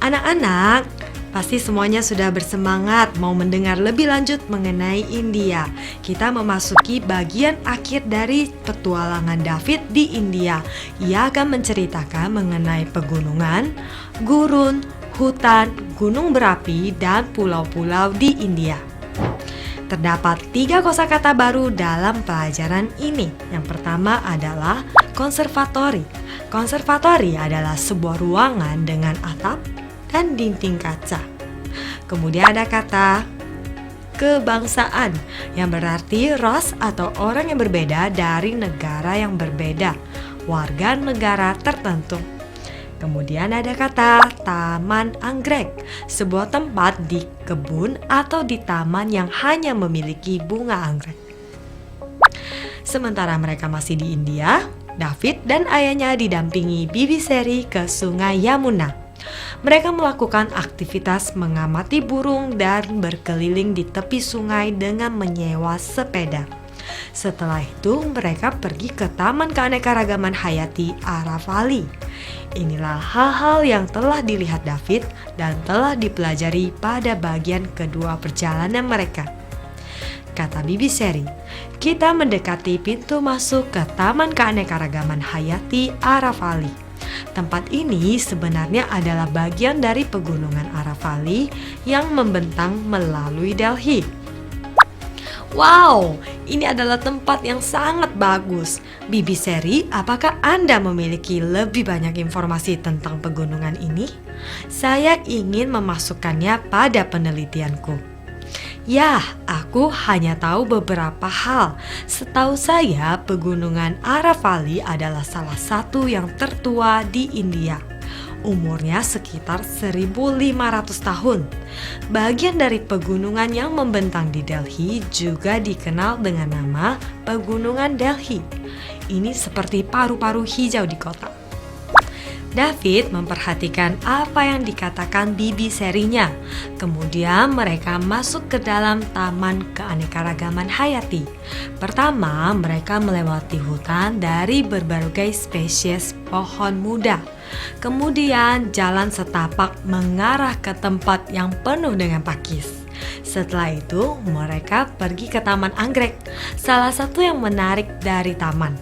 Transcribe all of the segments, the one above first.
Anak-anak, pasti semuanya sudah bersemangat mau mendengar lebih lanjut mengenai India. Kita memasuki bagian akhir dari petualangan David di India. Ia akan menceritakan mengenai pegunungan, gurun, hutan, gunung berapi, dan pulau-pulau di India. Terdapat 3 kosakata baru dalam pelajaran ini. Yang pertama adalah konservatori. Konservatori adalah sebuah ruangan dengan atap dan dinding kaca. Kemudian ada kata kebangsaan yang berarti ras atau orang yang berbeda dari negara yang berbeda, warga negara tertentu. Kemudian ada kata taman anggrek, sebuah tempat di kebun atau di taman yang hanya memiliki bunga anggrek. Sementara mereka masih di India, David dan ayahnya didampingi Bibi Seri ke sungai Yamuna. Mereka melakukan aktivitas mengamati burung dan berkeliling di tepi sungai dengan menyewa sepeda. Setelah itu mereka pergi ke Taman Keanekaragaman Hayati Arafali. Inilah hal-hal yang telah dilihat David dan telah dipelajari pada bagian kedua perjalanan mereka. Kata Bibi Seri, kita mendekati pintu masuk ke Taman Keanekaragaman Hayati Arafali. Tempat ini sebenarnya adalah bagian dari pegunungan Arafali yang membentang melalui Delhi. Wow, ini adalah tempat yang sangat bagus. Bibi Seri, apakah Anda memiliki lebih banyak informasi tentang pegunungan ini? Saya ingin memasukkannya pada penelitianku. Ya, aku hanya tahu beberapa hal. Setahu saya, pegunungan Arafali adalah salah satu yang tertua di India. Umurnya sekitar 1.500 tahun. Bagian dari pegunungan yang membentang di Delhi juga dikenal dengan nama Pegunungan Delhi. Ini seperti paru-paru hijau di kota. David memperhatikan apa yang dikatakan Bibi Serinya. Kemudian mereka masuk ke dalam Taman Keanekaragaman Hayati. Pertama, mereka melewati hutan dari berbagai spesies pohon muda. Kemudian jalan setapak mengarah ke tempat yang penuh dengan pakis. Setelah itu mereka pergi ke Taman Anggrek, salah satu yang menarik dari taman.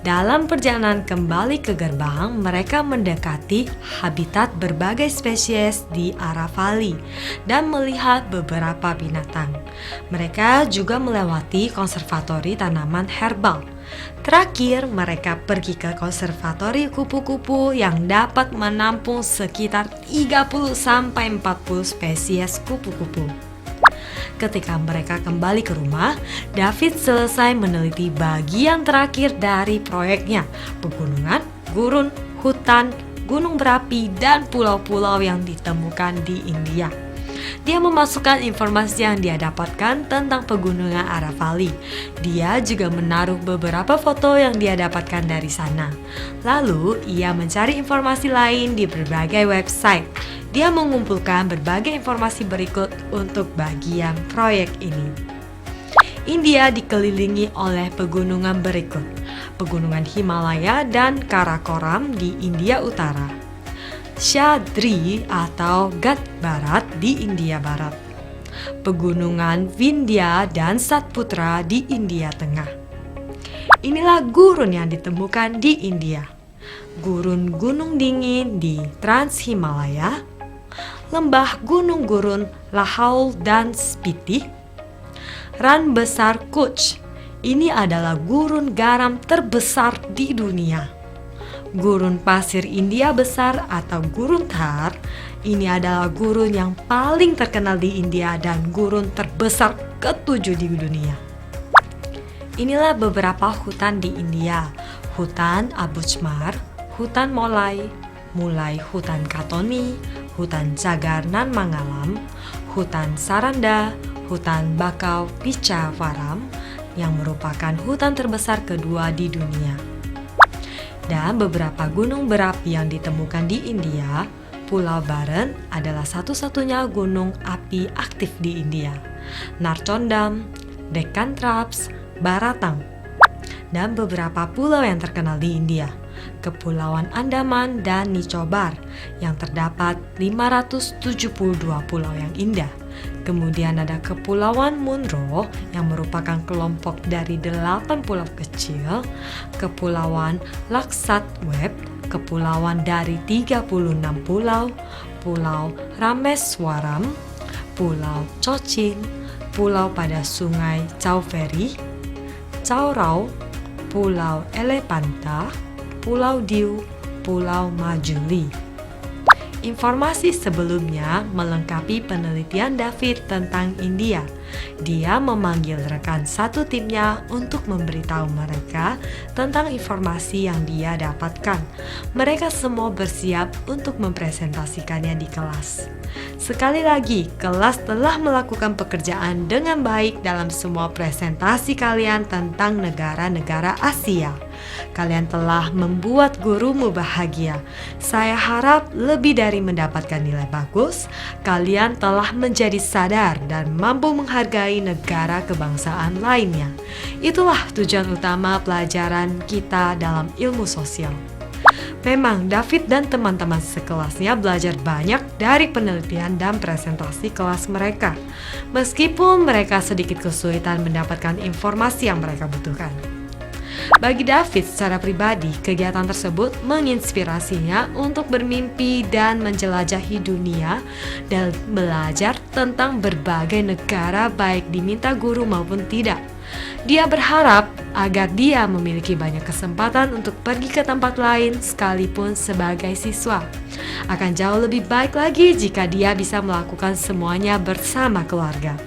Dalam perjalanan kembali ke gerbang, mereka mendekati habitat berbagai spesies di Arafali dan melihat beberapa binatang. Mereka juga melewati konservatori tanaman herbal. Terakhir, mereka pergi ke konservatori kupu-kupu yang dapat menampung sekitar 30-40 spesies kupu-kupu. Ketika mereka kembali ke rumah, David selesai meneliti bagian terakhir dari proyeknya, pegunungan, gurun, hutan, gunung berapi, dan pulau-pulau yang ditemukan di India. Dia memasukkan informasi yang dia dapatkan tentang pegunungan Arafali. Dia juga menaruh beberapa foto yang dia dapatkan dari sana. Lalu, ia mencari informasi lain di berbagai website. Dia mengumpulkan berbagai informasi berikut untuk bagian proyek ini. India dikelilingi oleh pegunungan berikut: Pegunungan Himalaya dan Karakoram di India Utara, Syadri atau Ghat Barat di India Barat, Pegunungan Vindhya dan Satputra di India Tengah. Inilah gurun yang ditemukan di India. Gurun gunung dingin di Trans Himalaya, lembah gunung gurun Lahaul dan Spiti, ran besar Kutch. Ini adalah gurun garam terbesar di dunia. Gurun pasir India besar atau gurun Thar. Ini adalah gurun yang paling terkenal di India dan gurun terbesar ke-7 di dunia. Inilah beberapa hutan di India. Hutan Abuchmar, hutan Molai, mulai hutan Katoni, hutan Cagar Nan Mangalam, hutan Saranda, hutan Bakau Pichavaram yang merupakan hutan terbesar kedua di dunia. Dan beberapa gunung berapi yang ditemukan di India. Pulau Baren adalah satu-satunya gunung api aktif di India. Narcondam, Deccan Traps, Baratang, dan beberapa pulau yang terkenal di India. Kepulauan Andaman dan Nicobar yang terdapat 572 pulau yang indah. Kemudian ada Kepulauan Munro yang merupakan kelompok dari 8 pulau kecil, Kepulauan Laksatweb, kepulauan dari 36 pulau, Pulau Rameswaram, Pulau Cochin, pulau pada Sungai Chao Phraya, Chao Rao, Pulau Elepanta, Pulau Diu, Pulau Majuli. Informasi sebelumnya melengkapi penelitian David tentang India. Dia memanggil rekan satu timnya untuk memberitahu mereka tentang informasi yang dia dapatkan. Mereka semua bersiap untuk mempresentasikannya di kelas. Sekali lagi, kelas telah melakukan pekerjaan dengan baik dalam semua presentasi kalian tentang negara-negara Asia. Kalian telah membuat gurumu bahagia. Saya harap lebih dari mendapatkan nilai bagus, kalian telah menjadi sadar dan mampu menghargai negara kebangsaan lainnya. Itulah tujuan utama pelajaran kita dalam ilmu sosial. Memang David dan teman-teman sekelasnya belajar banyak dari penelitian dan presentasi kelas mereka, meskipun mereka sedikit kesulitan mendapatkan informasi yang mereka butuhkan. Bagi David secara pribadi, kegiatan tersebut menginspirasinya untuk bermimpi dan menjelajahi dunia dan belajar tentang berbagai negara baik diminta guru maupun tidak. Dia berharap agar dia memiliki banyak kesempatan untuk pergi ke tempat lain sekalipun sebagai siswa. Akan jauh lebih baik lagi jika dia bisa melakukan semuanya bersama keluarga.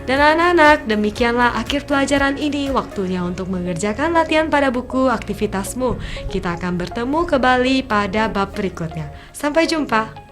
Dan anak-anak, demikianlah akhir pelajaran ini. Waktunya untuk mengerjakan latihan pada buku aktivitasmu. Kita akan bertemu kembali pada bab berikutnya. Sampai jumpa.